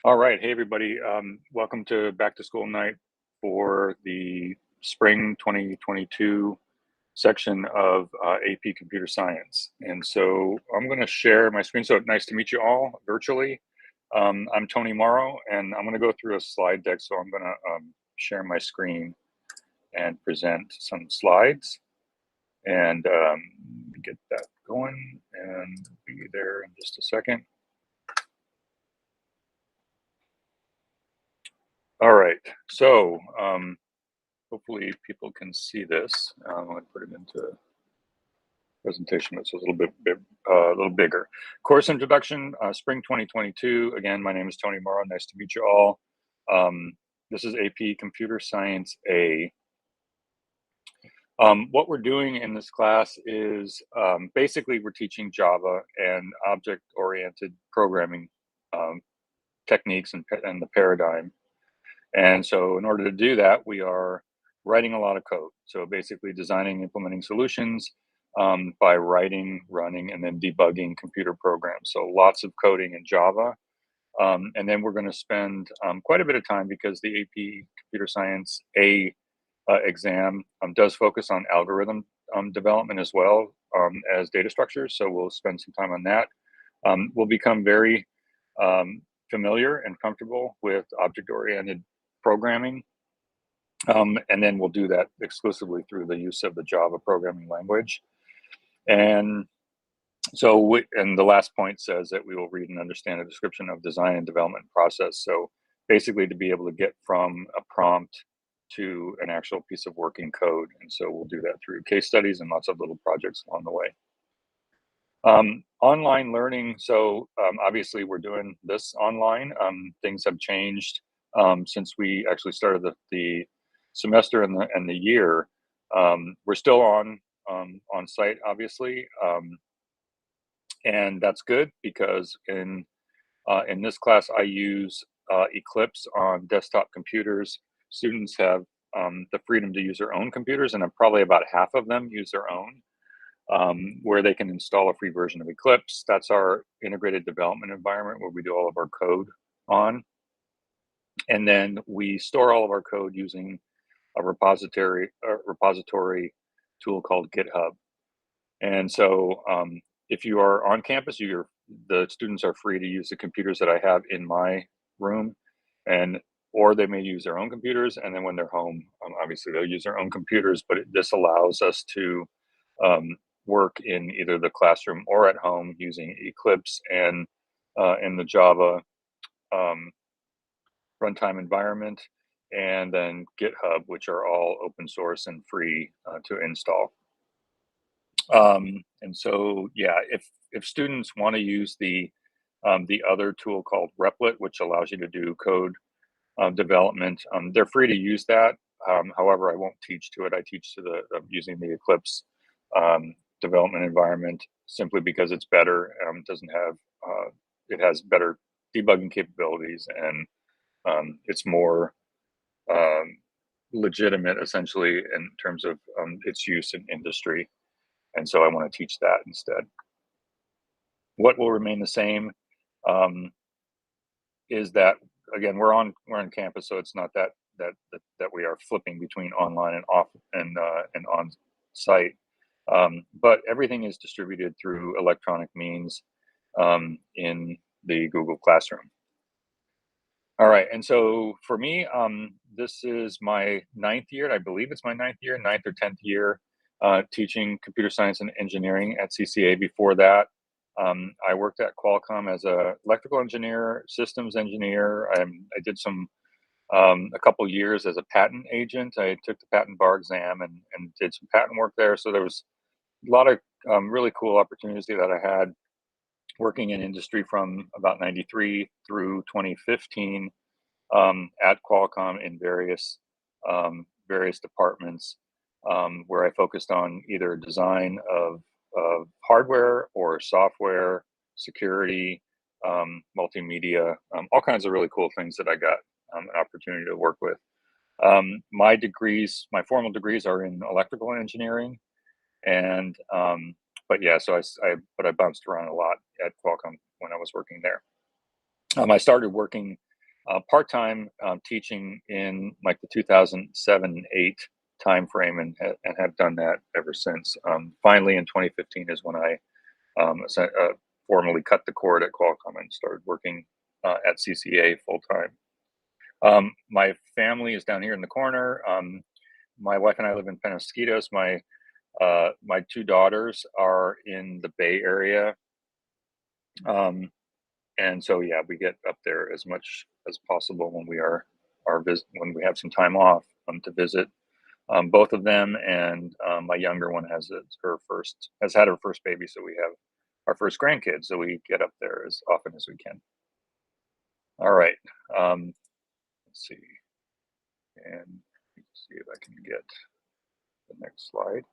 All right. Hey, everybody. Welcome to Back to School Night for the Spring 2022 section of AP Computer Science. And so I'm going to share my screen. So nice to meet you all virtually. I'm Tony Mauro, and I'm going to go through a slide deck. So I'm going to share my screen and present some slides and get that going and be there in just a second. All right, so hopefully people can see this. I'm going to put it into presentation that's a little bit a little bigger. Course introduction, Spring 2022. Again, my name is Tony Mauro. Nice to meet you all. This is AP Computer Science A. What we're doing in this class is basically we're teaching Java and object-oriented programming techniques and the paradigm. And so in order to do that, we are writing a lot of code. So basically designing, implementing solutions by writing, running, and then debugging computer programs. So lots of coding in Java. And then we're going to spend quite a bit of time because the AP Computer Science A exam does focus on algorithm development as well as data structures. So we'll spend some time on that. We'll become very familiar and comfortable with object-oriented programming. And then we'll do that exclusively through the use of the Java programming language. And so, and the last point says that we will read and understand a description of design and development process. So basically to be able to get from a prompt to an actual piece of working code. And so we'll do that through case studies and lots of little projects along the way. Online learning. So obviously we're doing this online. Things have changed since we actually started the semester and the year. We're still on site, obviously, and that's good because in this class I use Eclipse on desktop computers. Students have the freedom to use their own computers, and probably about half of them use their own. Where they can install a free version of Eclipse. That's our integrated development environment where we do all of our code on. And then we store all of our code using a repository tool called GitHub. And so if you are on campus, the students are free to use the computers that I have in my room, or they may use their own computers. And then when they're home, obviously they'll use their own computers, but this allows us to work in either the classroom or at home using Eclipse and in the Java runtime environment, and then GitHub, which are all open source and free to install. And so, yeah, if students want to use the other tool called Replit, which allows you to do code development, they're free to use that. However, I won't teach to it. I teach to using the Eclipse development environment simply because it's better. Doesn't have it has better debugging capabilities, and it's more legitimate essentially in terms of its use in industry. And so I want to teach that instead. What will remain the same is that, again, we're on campus, so it's not that we are flipping between online and off and on site. But everything is distributed through electronic means in the Google Classroom. All right, and so for me, this is my 9th year, and I believe it's my 9th or 10th year teaching computer science and engineering at CCA. Before that, I worked at Qualcomm as an electrical engineer, systems engineer. I did a couple years as a patent agent. I took the patent bar exam and did some patent work there. So there was a lot of really cool opportunities that I had working in industry from about 93 through 2015 at Qualcomm in various departments where I focused on either design of hardware or software, security, multimedia, all kinds of really cool things that I got an opportunity to work with. My formal degrees are in electrical engineering, and but yeah, so I bounced around a lot at Qualcomm when I was working there. I started working part-time teaching in like the 2007-8 time frame, and have done that ever since. Finally, in 2015 is when I formally cut the cord at Qualcomm and started working at CCA full time. My family is down here in the corner. My wife and I live in Penasquitos. My two daughters are in the Bay Area. And so, yeah, we get up there as much as possible when when we have some time off to visit both of them. And my younger one has had her first baby, so we have our first grandkid. So we get up there as often as we can. All right. Let's see, and see if I can get the next slide.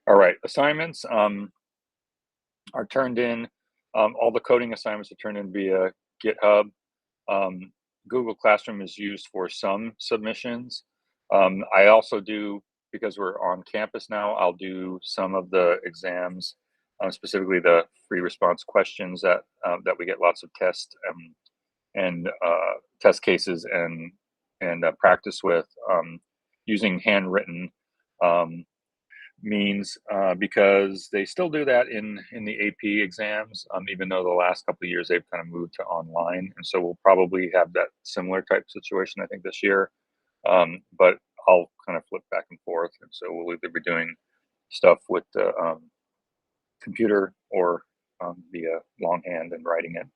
All right, assignments are turned in. All the coding assignments are turned in via GitHub. Google Classroom is used for some submissions. I also do, because we're on campus now, I'll do some of the exams, specifically the free response questions that we get lots of tests and test cases and practice with, using handwritten means, because they still do that in the AP exams, even though the last couple of years they've kind of moved to online, and so we'll probably have that similar type situation, I think, this year. But I'll kind of flip back and forth, and so we'll either be doing stuff with the computer or via longhand and writing it.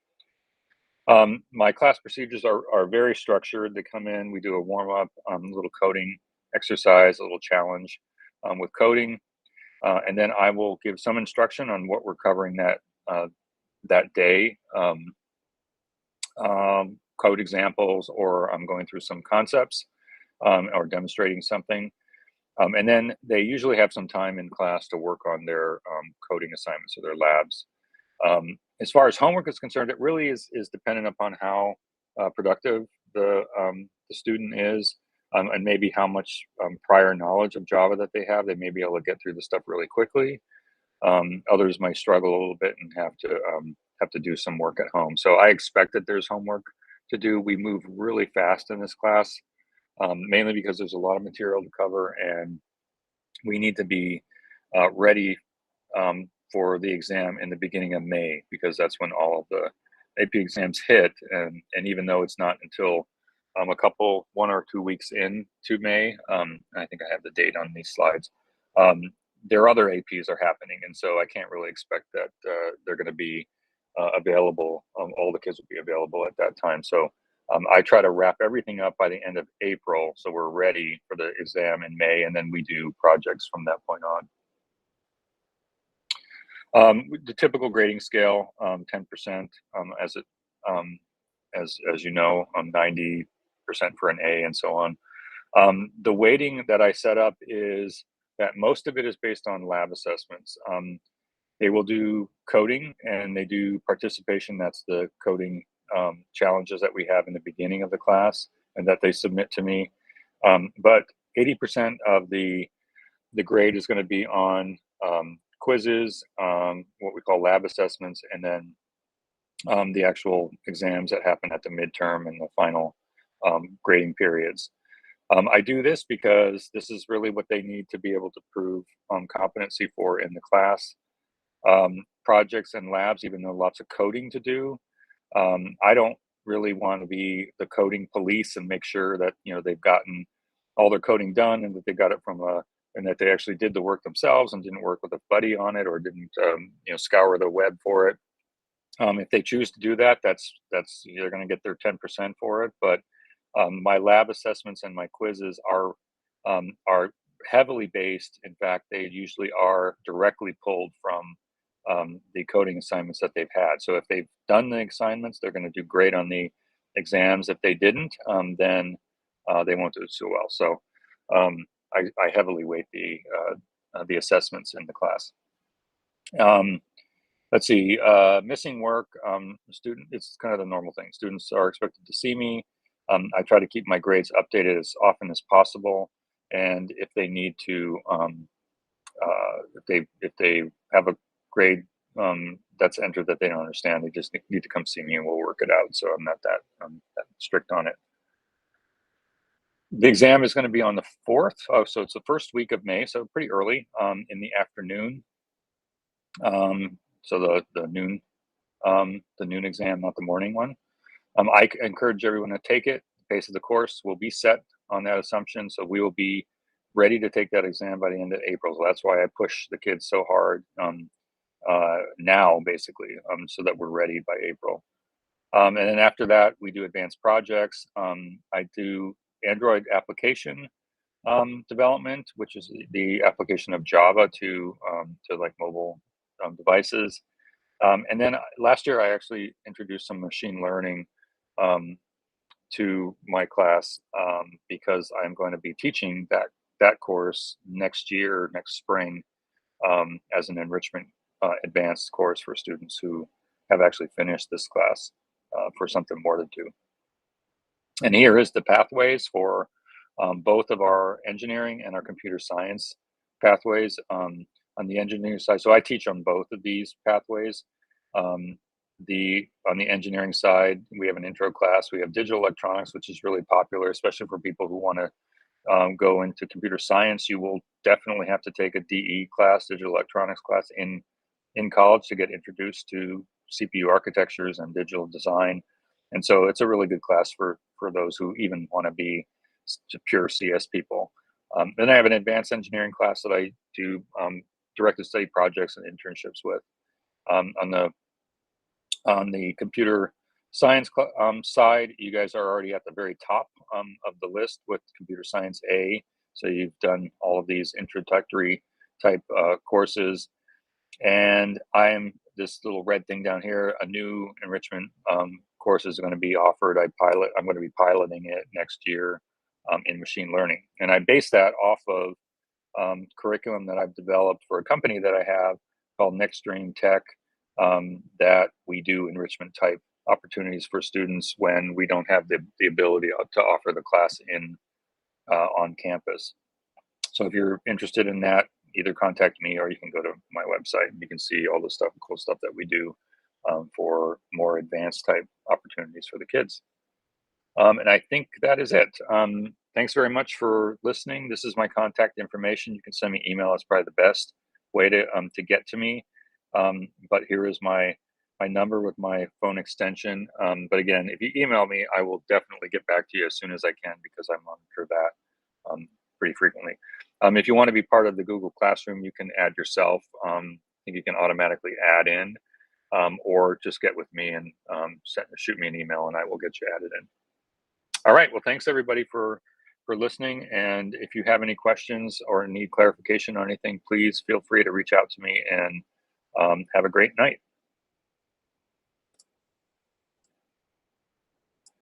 My class procedures are very structured. They come in, we do a warm up, a little coding exercise, a little challenge with coding, and then I will give some instruction on what we're covering that day, code examples, or I'm going through some concepts or demonstrating something. And then they usually have some time in class to work on their coding assignments or their labs. As far as homework is concerned, it really is dependent upon how productive the student is, and maybe how much prior knowledge of Java that they have. They may be able to get through the stuff really quickly. Others might struggle a little bit and have to do some work at home. So I expect that there's homework to do. We move really fast in this class, mainly because there's a lot of material to cover, and we need to be ready for the exam in the beginning of May, because that's when all of the AP exams hit. And even though it's not until 1 or 2 weeks into May, I think I have the date on these slides, their other APs are happening. And so I can't really expect that they're going to be available. All the kids will be available at that time. So I try to wrap everything up by the end of April, so we're ready for the exam in May, and then we do projects from that point on. The typical grading scale, 10%, as you know, 90% for an A, and so on. The weighting that I set up is that most of it is based on lab assessments. They will do coding, and they do participation. That's the coding challenges that we have in the beginning of the class and that they submit to me. But 80% of the grade is going to be on quizzes, what we call lab assessments, and then the actual exams that happen at the midterm and the final grading periods. I do this because this is really what they need to be able to prove competency for in the class. Projects and labs, even though lots of coding to do, I don't really want to be the coding police and make sure that they've gotten all their coding done, and that they got it and that they actually did the work themselves and didn't work with a buddy on it, or didn't scour the web for it. If they choose to do that, that's they're going to get their 10% for it. But my lab assessments and my quizzes are heavily based. In fact, they usually are directly pulled from the coding assignments that they've had. So if they've done the assignments, they're going to do great on the exams. If they didn't, then they won't do so well. So I heavily weight the assessments in the class. Let's see, missing work. It's kind of the normal thing. Students are expected to see me. I try to keep my grades updated as often as possible. And if they need to, if they have a grade that's entered that they don't understand, they just need to come see me and we'll work it out. So I'm not that strict on it. The exam is going to be on the 4th. Oh, so it's the first week of May, so pretty early in the afternoon. So the noon exam, not the morning one. I encourage everyone to take it. The pace of the course will be set on that assumption, so we will be ready to take that exam by the end of April. So that's why I push the kids so hard now, basically, so that we're ready by April. And then after that, we do advanced projects. I do Android application development, which is the application of Java to like mobile devices. And then last year, I actually introduced some machine learning to my class because I'm going to be teaching that course next year, next spring, as an enrichment advanced course for students who have actually finished this class for something more to do. And here is the pathways for both of our engineering and our computer science pathways on the engineering side. So I teach on both of these pathways. On the engineering side, we have an intro class. We have digital electronics, which is really popular, especially for people who want to go into computer science. You will definitely have to take a DE class, digital electronics class in college to get introduced to CPU architectures and digital design. And so it's a really good class for those who even want to be pure CS people. Then I have an advanced engineering class that I do directed study projects and internships with. On the computer science side, you guys are already at the very top of the list with computer science A. So you've done all of these introductory type courses. And I'm this little red thing down here, a new enrichment course is going to be offered. I'm going to be piloting it next year in machine learning. And I base that off of curriculum that I've developed for a company that I have called Next Stream Tech, that we do enrichment type opportunities for students when we don't have the ability to offer the class on campus. So if you're interested in that, either contact me or you can go to my website and you can see all the cool stuff that we do for more advanced type opportunities for the kids. And I think that is it. Thanks very much for listening. This is my contact information. You can send me email. It's probably the best way to get to me. But here is my number with my phone extension. But again, if you email me, I will definitely get back to you as soon as I can because I monitor that pretty frequently. If you want to be part of the Google Classroom, you can add yourself. I think you can automatically add in, or just get with me and shoot me an email and I will get you added in. All right. Well, thanks everybody for listening. And if you have any questions or need clarification on anything, please feel free to reach out to me and have a great night.